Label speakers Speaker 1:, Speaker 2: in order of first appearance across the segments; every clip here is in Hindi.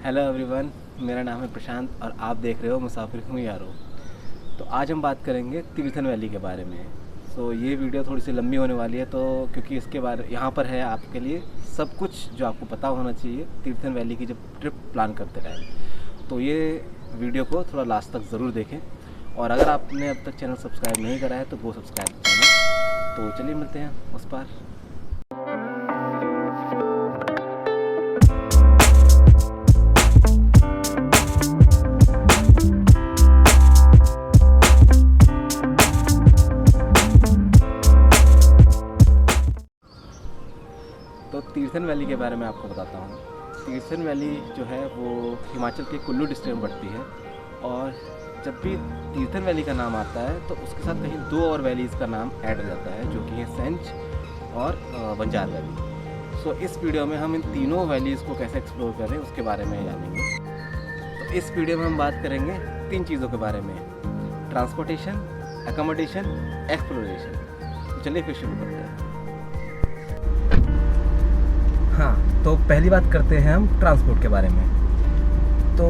Speaker 1: हेलो एवरीवन, मेरा नाम है प्रशांत और आप देख रहे हो मुसाफिर हूँ यारो। तो आज हम बात करेंगे तीर्थन वैली के बारे में। ये वीडियो थोड़ी सी लंबी होने वाली है, तो क्योंकि इसके बारे यहाँ पर है आपके लिए सब कुछ जो आपको पता होना चाहिए तीर्थन वैली की जब ट्रिप प्लान करते रहे। तो ये वीडियो को थोड़ा लास्ट तक ज़रूर देखें, और अगर आपने अब तक चैनल सब्सक्राइब नहीं करा है तो वो सब्सक्राइब करें। तो चलिए मिलते हैं उस पार। तो तीर्थन वैली के बारे में आपको बताता हूँ। तीर्थन वैली जो है वो हिमाचल के कुल्लू डिस्ट्रिक्ट में पड़ती है, और जब भी तीर्थन वैली का नाम आता है तो उसके साथ कहीं दो और वैलीज़ का नाम ऐड हो जाता है, जो कि है सेंच और बंजार वैली। इस वीडियो में हम इन तीनों वैलीज़ को कैसे एक्सप्लोर करें उसके बारे में जानेंगे। तो इस वीडियो में हम बात करेंगे तीन चीज़ों के बारे में: ट्रांसपोर्टेशन, एकोमोडेशन, एक्सप्लोरेशन। तो चलिए फिर शुरू करते हैं। हाँ, तो पहली बात करते हैं हम ट्रांसपोर्ट के बारे में। तो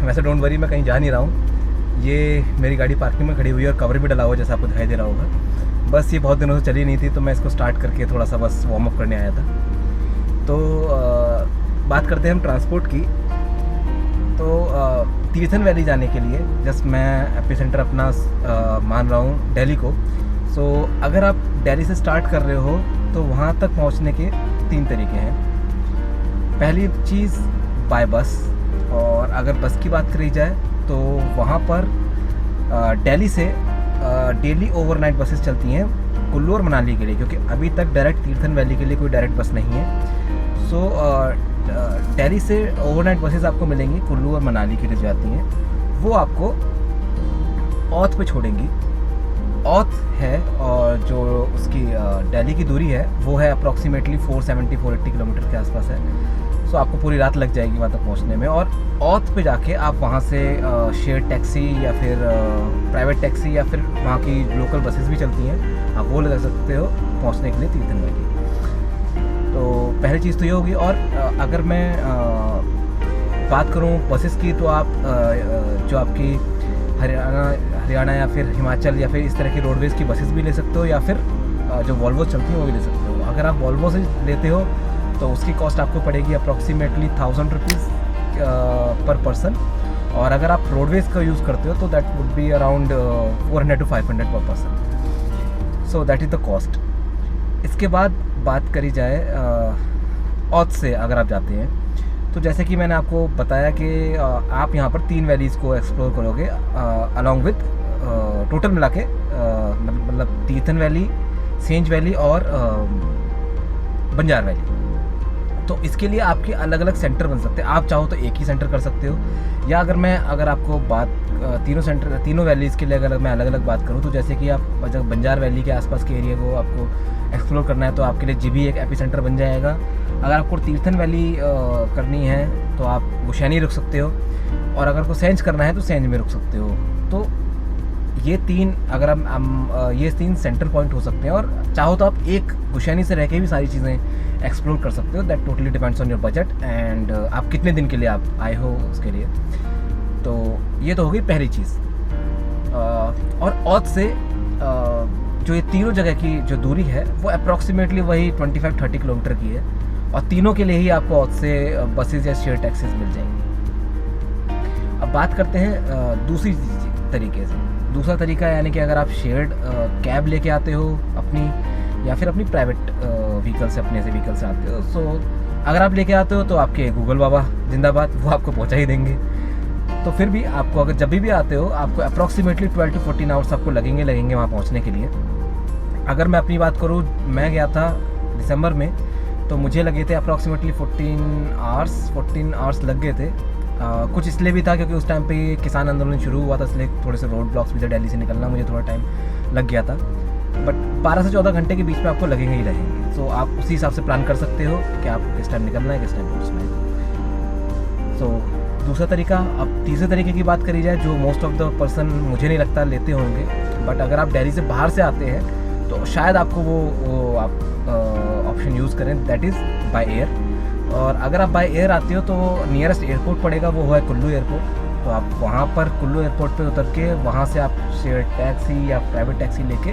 Speaker 1: वैसे डोंट वरी, मैं कहीं जा नहीं रहा हूँ। ये मेरी गाड़ी पार्किंग में खड़ी हुई है और कवर भी डला हुआ है, जैसा आपको दिखाई दे रहा होगा। बस ये बहुत दिनों से चली नहीं थी, तो मैं इसको स्टार्ट करके थोड़ा सा बस वार्म अप करने आया था। तो बात करते हैं हम ट्रांसपोर्ट की। तो तीर्थन वैली जाने के लिए जस्ट मैं एपिसेंटर अपना मान रहा हूँ दिल्ली को। अगर आप दिल्ली से स्टार्ट कर रहे हो तो वहाँ तक पहुँचने के तीन तरीके हैं। पहली चीज़ बाय बस, और अगर बस की बात करी जाए तो वहाँ पर दिल्ली से डेली ओवरनाइट बसेस चलती हैं कुल्लू और मनाली के लिए, क्योंकि अभी तक डायरेक्ट तीर्थन वैली के लिए कोई डायरेक्ट बस नहीं है। दिल्ली से ओवरनाइट बसेस आपको मिलेंगी कुल्लू और मनाली के लिए जाती हैं। वो आपको औध पे छोड़ेंगी। औध है, और जो उसकी दिल्ली की दूरी है वो है अप्रॉक्सीमेटली 470-480 किलोमीटर के आसपास है। आपको पूरी रात लग जाएगी वहाँ तक पहुँचने में। और औध पे जाके आप वहाँ से शेयर टैक्सी या फिर प्राइवेट टैक्सी या फिर वहाँ की लोकल बसेस भी चलती हैं, आप वो ले सकते हो पहुँचने के लिए तीर्थन वैली। तो पहली चीज़ तो ये होगी। और अगर मैं बात करूँ बसेस की, तो आप जो आपकी हरियाणा या फिर हिमाचल या फिर इस तरह की रोडवेज़ की बसेस भी ले सकते हो, या फिर जो वॉल्वो चलती हैं वो भी ले सकते हो। अगर आप वॉल्वो से लेते हो तो उसकी कॉस्ट आपको पड़ेगी अप्रॉक्सीमेटली 1000 रुपीज़ पर पर्सन, और अगर आप रोडवेज़ का यूज़ करते हो तो that would be around 400 to 500 पर person. So that is the cost. इसके बाद बात करी जाए औध से अगर आप जाते हैं, तो जैसे कि मैंने आपको बताया कि आप यहाँ पर तीन वैलीज़ को एक्सप्लोर करोगे अलॉन्ग विद टोटल मिला के, मतलब तीर्थन वैली, सेंच वैली और बंजार वैली। तो इसके लिए आपके अलग अलग सेंटर बन सकते हैं। आप चाहो तो एक ही सेंटर कर सकते हो, या अगर आपको बात तीनों वैलीज़ के लिए अगर मैं अलग अलग बात करूँ, तो जैसे कि आप जब बंजार वैली के आसपास के एरिया को आपको एक्सप्लोर करना है तो आपके लिए जीबी एक एपी सेंटर बन जाएगा। अगर आपको तीर्थन वैली करनी है तो आप गुशैनी रुक सकते हो, और अगर आपको सेंच करना है तो सेंच में रुक सकते हो। तो ये तीन ये तीन सेंटर पॉइंट हो सकते हैं, और चाहो तो आप एक गुशैनी से रह के भी सारी चीज़ें एक्सप्लोर कर सकते हो। That totally depends on your budget and आप कितने दिन के लिए आप आए हो उसके लिए। तो ये तो हो गई पहली चीज़। और औध से जो ये तीनों जगह की जो दूरी है वो अप्रॉक्सीमेटली वही 25-30 किलोमीटर की है, और तीनों के लिए ही आपको औध से बसेज या शेयर टैक्सीज मिल जाएंगी। अब बात करते हैं दूसरी तरीके से। दूसरा तरीका यानी कि अगर आप शेयर्ड कैब लेके आते हो अपनी, या फिर अपनी प्राइवेट व्हीकल से, अपने से व्हीकल से आते हो। अगर आप लेके आते हो तो आपके गूगल बाबा जिंदाबाद, वो आपको पहुंचा ही देंगे। तो फिर भी आपको अगर जब भी आते हो आपको अप्रॉक्सीमेटली 12 to 14 आवर्स आपको लगेंगे वहाँ पहुंचने के लिए। अगर मैं अपनी बात करूँ, मैं गया था दिसंबर में, तो मुझे लगे थे अप्रॉक्सीमेटली 14 आवर्स लग गए थे। कुछ इसलिए भी था क्योंकि उस टाइम पे किसान आंदोलन शुरू हुआ था, इसलिए थोड़े से रोड ब्लॉक्स भी थे, दिल्ली से निकलना मुझे थोड़ा टाइम लग गया था। बट 12 से 14 घंटे के बीच में आपको लगेंगे ही लगेंगे। तो आप उसी हिसाब से प्लान कर सकते हो कि आपको किस टाइम निकलना है, किस टाइम पहुँचना है। दूसरा तरीका। अब तीसरे तरीके की बात करी जाए, जो मोस्ट ऑफ द पर्सन मुझे नहीं लगता लेते होंगे, बट अगर आप दिल्ली से बाहर से आते हैं तो शायद आपको वो आप ऑप्शन यूज़ करें, दैट इज़ बाय एयर। और अगर आप बाय एयर आते हो तो नियरेस्ट एयरपोर्ट पड़ेगा वो है कुल्लू एयरपोर्ट। तो आप वहाँ पर कुल्लू एयरपोर्ट पे उतर के वहाँ से आप शेयर टैक्सी या प्राइवेट टैक्सी लेके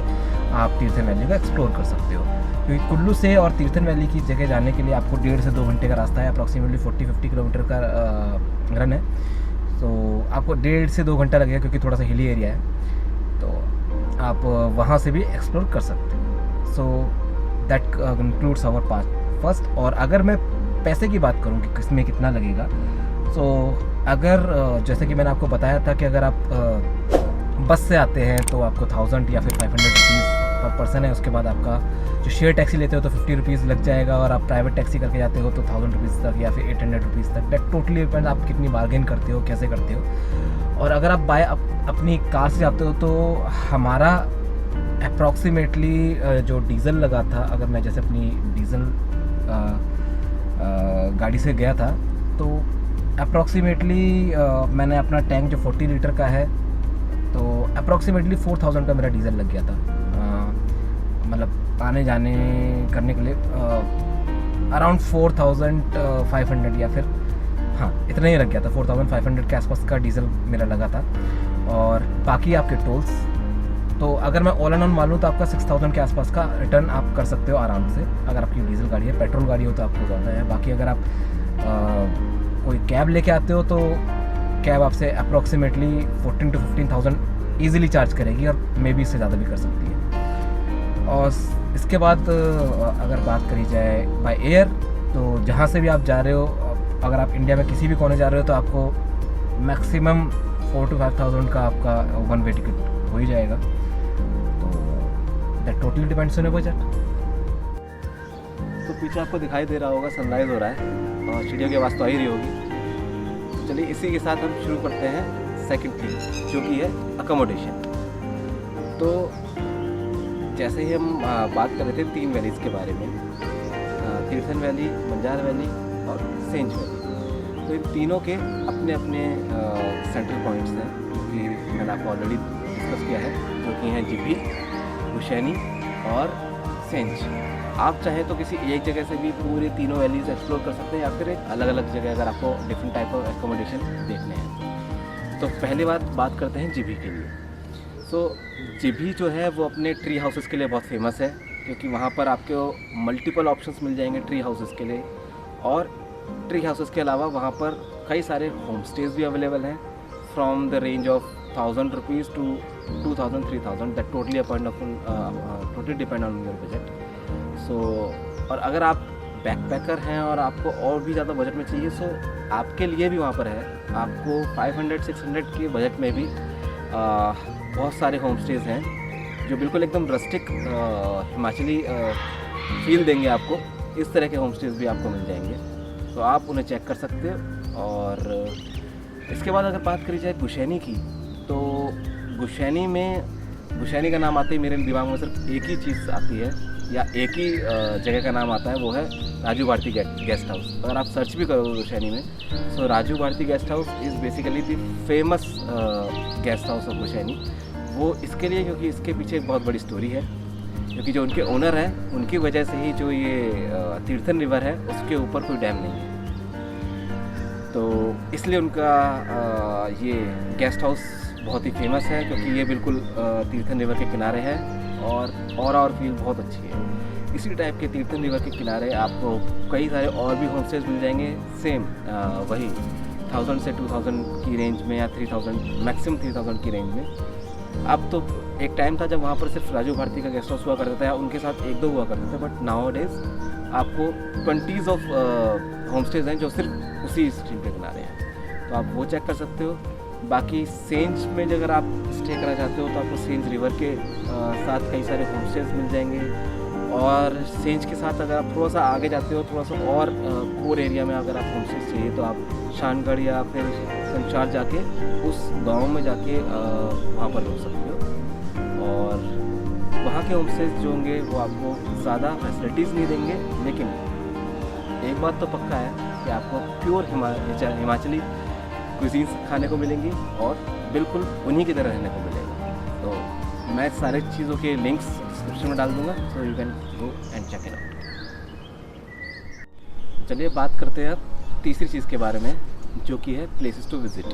Speaker 1: आप तीर्थन वैली को एक्सप्लोर कर सकते हो। क्योंकि कुल्लू से और तीर्थन वैली की जगह जाने के लिए आपको 1.5 से 2 घंटे का रास्ता है। अप्रॉक्सीमेटली 40-50 किलोमीटर का रन है। तो आपको 1.5 से 2 घंटा लगेगा क्योंकि थोड़ा सा हिली एरिया है। तो आप वहाँ से भी एक्सप्लोर कर सकते हो। So that concludes our part first. और अगर मैं पैसे की बात करूँ कि किसमें कितना लगेगा, तो अगर जैसे कि मैंने आपको बताया था कि अगर आप बस से आते हैं तो आपको 1000 या फिर 500 रुपीज़ पर पर्सन है। उसके बाद आपका जो शेयर टैक्सी लेते हो तो 50 रुपीज़ लग जाएगा, और आप प्राइवेट टैक्सी करके जाते हो तो 1000 रुपीज़ तक या फिर 800 रुपीज़ तक। दैट टोटली डिपेंड आप कितनी बार्गेन करते हो, कैसे करते हो। और अगर आप बाय अपनी कार से जाते हो तो हमारा अप्रॉक्सीमेटली जो डीज़ल लगा था, अगर मैं जैसे अपनी डीज़ल गाड़ी से गया था तो अप्रॉक्सीमेटली मैंने अपना टैंक जो 40 लीटर का है तो अप्रॉक्सीमेटली 4000 का मेरा डीज़ल लग गया था। मतलब आने जाने करने के लिए अराउंड 4500 या फिर हाँ इतना ही लग गया था। 4500 के आसपास का डीज़ल मेरा लगा था। और बाकी आपके टोल्स, तो अगर मैं ऑल एंड ऑन मानूँ तो आपका 6000 के आसपास का रिटर्न आप कर सकते हो आराम से, अगर आपकी डीजल गाड़ी है। पेट्रोल गाड़ी हो तो आपको ज़्यादा है। बाकी अगर आप कोई कैब लेके आते हो तो कैब आपसे अप्रॉक्सीमेटली 14 to 15,000 ईज़िली चार्ज करेगी, और मे बी इससे ज़्यादा भी कर सकती है। और इसके बाद अगर बात करी जाए बाय एयर, तो जहाँ से भी आप जा रहे हो, अगर आप इंडिया में किसी भी कोने जा रहे हो तो आपको मैक्सिमम 4 to 5,000 का आपका वन वे टिकट हो ही जाएगा। तो that totally depends on budget. तो पीछे आपको दिखाई दे रहा होगा सनराइज़ हो रहा है और चिड़ियों की आवाज़ तो आ ही रही होगी। तो चलिए इसी के साथ हम शुरू करते हैं सेकंड थिंग, जो कि है अकोमोडेशन। तो जैसे ही हम बात कर रहे थे 3 वैलीज़ के बारे में, तीर्थन वैली, बंजार वैली और सेंज वैली। तो इन तीनों के अपने अपने सेंट्रल पॉइंट्स हैं, जो कि मैंने आपको ऑलरेडी डिस्कस किया है, जो कि हैं जिभी, गुशैनी और सेंज। आप चाहें तो किसी एक जगह से भी पूरे तीनों वैलीज़ एक्सप्लोर कर सकते हैं, या फिर एक अलग अलग जगह अगर आपको डिफरेंट टाइप ऑफ एकोमोडेशन देखने हैं। तो पहली बात करते हैं जिभी के लिए। सो जिभी जो है वो अपने ट्री हाउसेस के लिए बहुत फेमस है, क्योंकि वहाँ पर आपको मल्टीपल ऑप्शंस मिल जाएंगे ट्री हाउसेस के लिए। और ट्री हाउसेस के अलावा वहाँ पर कई सारे होम स्टेज भी अवेलेबल हैं, from the range of 1000 rupees to 2000, 3000। That totally depend on your budget. So और अगर आप बैकपैकर हैं और आपको और भी ज़्यादा बजट में चाहिए, सो आपके लिए भी वहाँ पर है। आपको 500-600 के बजट में भी बहुत सारे होम स्टेज़ हैं जो बिल्कुल एकदम रस्टिक हिमाचली फील देंगे आपको। इस तरह के होम स्टेज़ भी आपको मिल जाएंगे, तो आप उन्हें चेक कर सकते हो। और इसके बाद अगर बात करी जाए गुशैनी की, तो गुशैनी का नाम आते ही मेरे दिमाग में सिर्फ एक ही चीज़ आती है, या एक ही जगह का नाम आता है, वो है राजू भारती गेस्ट हाउस। अगर आप सर्च भी करोगे गुशैनी में, so Raju Bharti guest house is basically the famous guest house of Gushaini. वो इसके लिए क्योंकि इसके पीछे एक बहुत बड़ी स्टोरी है, क्योंकि जो उनके ओनर हैं उनकी वजह से ही जो ये तीर्थन रिवर है उसके ऊपर कोई डैम नहीं है। तो इसलिए उनका ये गेस्ट हाउस बहुत ही फेमस है, क्योंकि ये बिल्कुल तीर्थन रिवर के किनारे है और फील बहुत अच्छी है। इसी टाइप के तीर्थन रिवर के किनारे आपको कई सारे और भी होम स्टेज मिल जाएंगे, सेम वही 1000 से 2000 की रेंज में, या 3000 मैक्सिमम 3000 की रेंज में। अब तो एक टाइम था जब वहाँ पर सिर्फ राजू भारती का गेस्ट हाउस हुआ करता था, या उनके साथ 1-2 हुआ करते थे, बट नाउ डेज आपको 20s ऑफ होम स्टेज हैं जो सिर्फ उसी स्ट्रीम के किनारे हैं, तो आप वो चेक कर सकते हो। बाकी सेंज में अगर आप स्टे करना चाहते हो तो आपको सेंज रिवर के साथ कई सारे होम स्टेज मिल जाएंगे। और सेंज के साथ अगर आप थोड़ा सा आगे जाते हो, थोड़ा सा और कोर एरिया में अगर आप होम स्टे चाहिए, तो आप शानगढ़ या फिर संचार जाके उस गांव में जाके वहाँ पर रुक सकते हो। और वहाँ के होम स्टेज जो होंगे वो आपको ज़्यादा फैसिलिटीज़ नहीं देंगे, लेकिन एक बात तो पक्का है कि आपको प्योर हिमाचली कुजीन्स खाने को मिलेंगी और बिल्कुल उन्हीं की तरह रहने को मिलेगा। तो मैं सारे चीज़ों के लिंक्स डिस्क्रिप्शन में डाल दूँगा, so you can go and check it out. चलिए बात करते हैं अब तीसरी चीज़ के बारे में, जो कि है प्लेसेस टू विज़िट।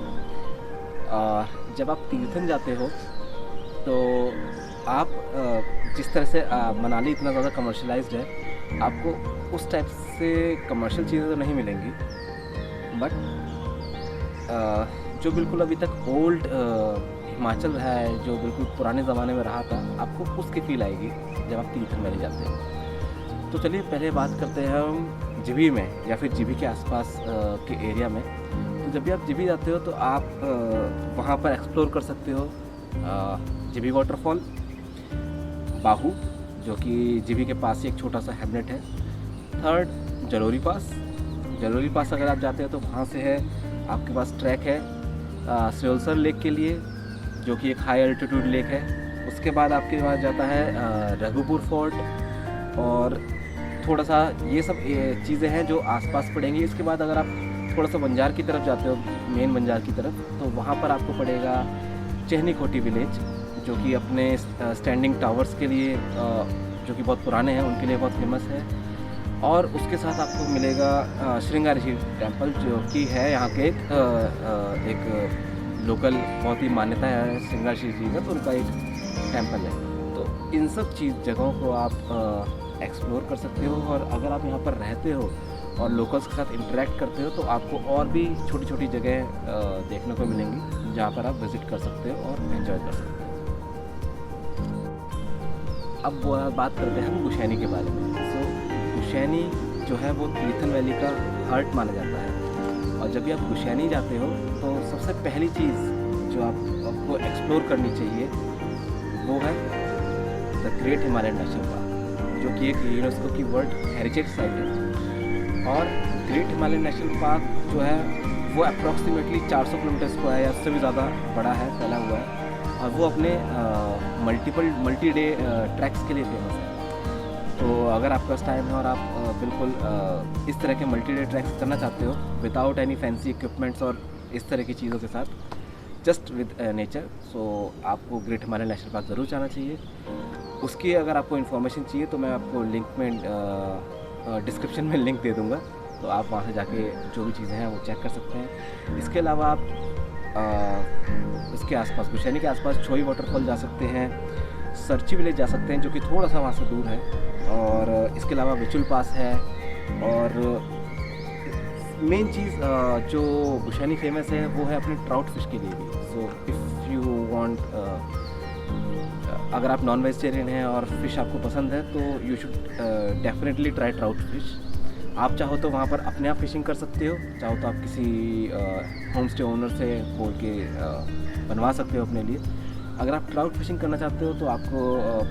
Speaker 1: जब आप तीर्थन जाते हो तो आप जिस तरह से मनाली इतना ज़्यादा कमर्शलाइज्ड है, आपको उस टाइप से कमर्शियल चीज़ें तो नहीं मिलेंगी, बट जो बिल्कुल अभी तक ओल्ड हिमाचल रहा है, जो बिल्कुल पुराने ज़माने में रहा था, आपको उसकी फील आएगी जब आप तीर्थन वैली जाते हो। तो चलिए पहले बात करते हैं हम जीबी में या फिर जीबी के आसपास के एरिया में। तो जब भी आप जीबी जाते हो तो आप वहाँ पर एक्सप्लोर कर सकते हो जीबी वाटरफॉल, बाहू जो कि जीबी के पास ही एक छोटा सा हैमलेट है। थर्ड जलोरी पास। जलोरी पास अगर आप जाते हो तो वहाँ से है आपके पास ट्रैक है सियोलसर लेक के लिए, जो कि एक हाई एल्टीट्यूड लेक है। उसके बाद आपके पास जाता है रघुपुर फोर्ट, और थोड़ा सा ये सब चीज़ें हैं जो आसपास पड़ेंगी। इसके बाद अगर आप थोड़ा सा बंजार की तरफ जाते हो, मेन बंजार की तरफ, तो वहाँ पर आपको पड़ेगा चहनी खोटी विलेज, जो कि अपने स्टैंडिंग टावर्स के लिए जो कि बहुत पुराने हैं उनके लिए बहुत फेमस है। और उसके साथ आपको मिलेगा श्रृंगार ऋषि टेम्पल, जो कि है यहाँ के एक लोकल बहुत ही मान्यता है श्रृंगार ऋषि जी का, तो उनका एक टेम्पल है। तो इन सब जगहों को आप एक्सप्लोर कर सकते हो, और अगर आप यहाँ पर रहते हो और लोकल्स के साथ इंटरेक्ट करते हो तो आपको और भी छोटी छोटी जगह देखने को मिलेंगी जहाँ पर आप विज़िट कर सकते हो और एंजॉय कर सकते हो। अब बात करते हैं हम गुशैनी के बारे में। सो गुशैनी जो है वो तीर्थन वैली का हार्ट माना जाता है, और जब भी आप गुशैनी जाते हो तो सबसे पहली चीज़ जो आपको एक्सप्लोर करनी चाहिए वो है the Great Himalayan National park, जो कि एक यूनेस्को की वर्ल्ड हेरिटेज साइट है। और ग्रेट हिमालयन नेशनल पार्क जो है वो अप्रॉक्सीमेटली 400 किलोमीटर स्क्वायर या उससे भी ज़्यादा बड़ा है, फैला हुआ है, और वो अपने मल्टी डे ट्रैक्स के लिए फेमस है। तो अगर आपके पास टाइम है और आप बिल्कुल इस तरह के मल्टी डे ट्रैक्स करना चाहते हो विदाउट एनी फैंसी इक्विपमेंट्स और इस तरह की चीज़ों के साथ, जस्ट विद नेचर, सो आपको ग्रेट हिमालयन नेशनल पार्क ज़रूर जाना चाहिए। उसकी अगर आपको इन्फॉर्मेशन चाहिए तो मैं आपको लिंक में डिस्क्रिप्शन में लिंक दे दूँगा, तो आप वहाँ से जाके जो भी चीज़ें हैं वो चेक कर सकते हैं। इसके अलावा आप इसके आसपास गुशैनी के आसपास छोई वाटरफॉल जा सकते हैं, सरची विलेज जा सकते हैं जो कि थोड़ा सा वहाँ से दूर है, और इसके अलावा विचुल पास है। और मेन चीज़ जो गुशैनी फेमस है वो है अपने ट्राउट फिश के लिए भी। सो इफ़ यू वांट, अगर आप नॉन वेजिटेरियन हैं और फिश आपको पसंद है तो you should definitely try trout fish. आप चाहो तो वहाँ पर अपने आप फिशिंग कर सकते हो, चाहो तो आप किसी होम स्टे ओनर से बोल के बनवा सकते हो अपने लिए। अगर आप ट्राउट फिशिंग करना चाहते हो तो आपको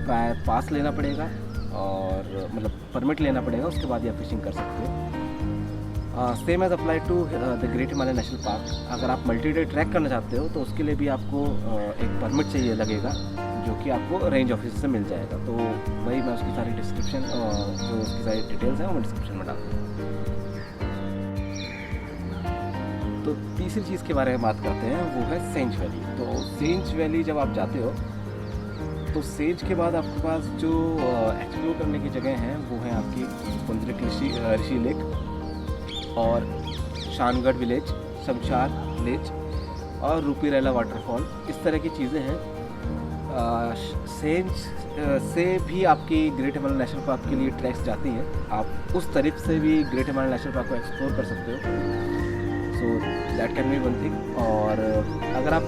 Speaker 1: प्राय पास लेना पड़ेगा, और मतलब परमिट लेना पड़ेगा, उसके बाद ही आप फिशिंग कर सकते हो। Same as apply to the Great Himalayan National Park. अगर आप मल्टी डे ट्रैक करना चाहते हो तो उसके लिए भी आपको एक परमिट चाहिए लगेगा, जो कि आपको रेंज ऑफिस से मिल जाएगा। तो वही मैं उसकी सारी डिस्क्रिप्शन जो उसकी सारी डिटेल्स हैं वो मैं डिस्क्रिप्शन में डाल दूँगा। तो तीसरी चीज़ के बारे में बात करते हैं, वो है सेंज वैली। तो सेंज वैली जब आप जाते हो तो सेंज के बाद आपके पास जो एक्सप्लोर करने की जगह हैं वो है आपकी कुंद्रिक ऋषि लेक और शानगढ़ विलेज, शमशार विलेज और रूपीरेला वाटरफॉल, इस तरह की चीज़ें हैं। सेंज से भी आपकी ग्रेट हिमालयन नेशनल पार्क के लिए ट्रैक्स जाती हैं, आप उस तरफ से भी ग्रेट हिमालयन नेशनल पार्क को एक्सप्लोर कर सकते हो। So that can be one thing. और अगर आप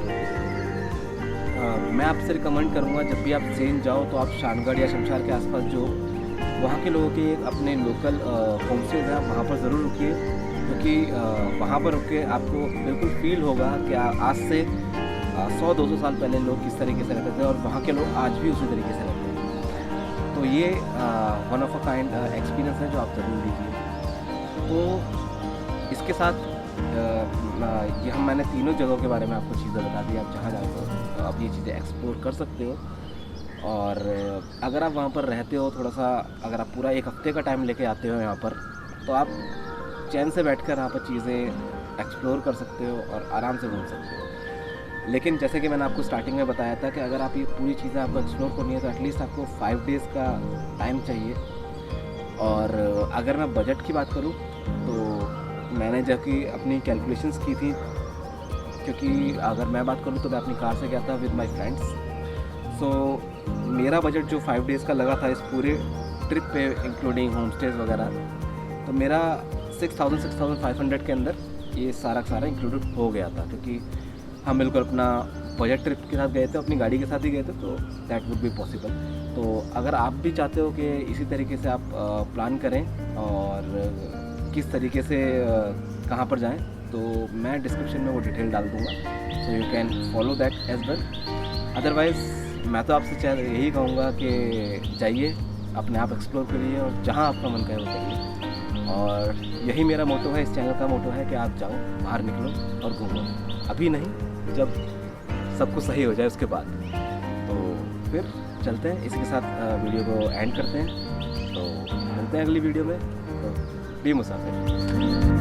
Speaker 1: मैं आपसे रिकमेंड करूँगा जब भी आप सेंज जाओ तो आप शानगढ़ या शमशार के आसपास जो वहाँ के लोगों के अपने लोकल होम स्टेज हैं वहाँ पर ज़रूर रुकिए, क्योंकि वहाँ पर रुक के आपको बिल्कुल फील होगा कि आज से 100-200 साल पहले लोग किस तरीके से रहते थे और वहाँ के लोग आज भी उसी तरीके से रहते हैं। तो ये one of a kind experience है जो आप ज़रूर लीजिए। तो इसके साथ ये मैंने तीनों जगहों के बारे में आपको चीज़ें बता दी। आप जहाँ जाते हो तो आप ये चीज़ें एक्सप्लोर कर सकते हो, और अगर आप वहाँ पर रहते हो थोड़ा सा, अगर आप पूरा एक हफ्ते का टाइम लेके आते हो यहाँ पर, तो आप चैन से बैठकर यहाँ पर चीज़ें एक्सप्लोर कर सकते हो और आराम से घूम सकते हो। लेकिन जैसे कि मैंने आपको स्टार्टिंग में बताया था कि अगर आप ये पूरी चीज़ें आपको एक्सप्लोर करनी है तो एटलीस्ट आपको 5 डेज़ का टाइम चाहिए। और अगर मैं बजट की बात करूँ तो मैंने जबकि अपनी कैलकुलेशंस की थी, क्योंकि अगर मैं बात करूँ तो मैं अपनी कार से गया था विद माय फ्रेंड्स। सो मेरा बजट जो 5 डेज़ का लगा था इस पूरे ट्रिप पे इंक्लूडिंग होम स्टेज वगैरह, तो मेरा 6,500 के अंदर ये सारा का सारा इंक्लूडेड हो गया था, क्योंकि हम बिल्कुल अपना बजट ट्रिप के साथ गए थे, अपनी गाड़ी के साथ ही गए थे, तो दैट वुड बी पॉसिबल। तो अगर आप भी चाहते हो कि इसी तरीके से आप प्लान करें और किस तरीके से कहाँ पर जाएं, तो मैं डिस्क्रिप्शन में वो डिटेल डाल दूँगा, so you can follow that as well. Otherwise मैं तो आपसे यही कहूँगा कि जाइए, अपने आप एक्सप्लोर करिए और जहाँ आपका मन करे वो करिए। और यही मेरा मोटो है, इस चैनल का मोटो है कि आप जाओ, बाहर निकलो और घूमो। अभी नहीं, जब सब कुछ सही हो जाए उसके बाद। तो फिर चलते हैं, इसी के साथ वीडियो को एंड करते हैं। तो मिलते हैं अगली वीडियो में। तो बी मुसाफिर।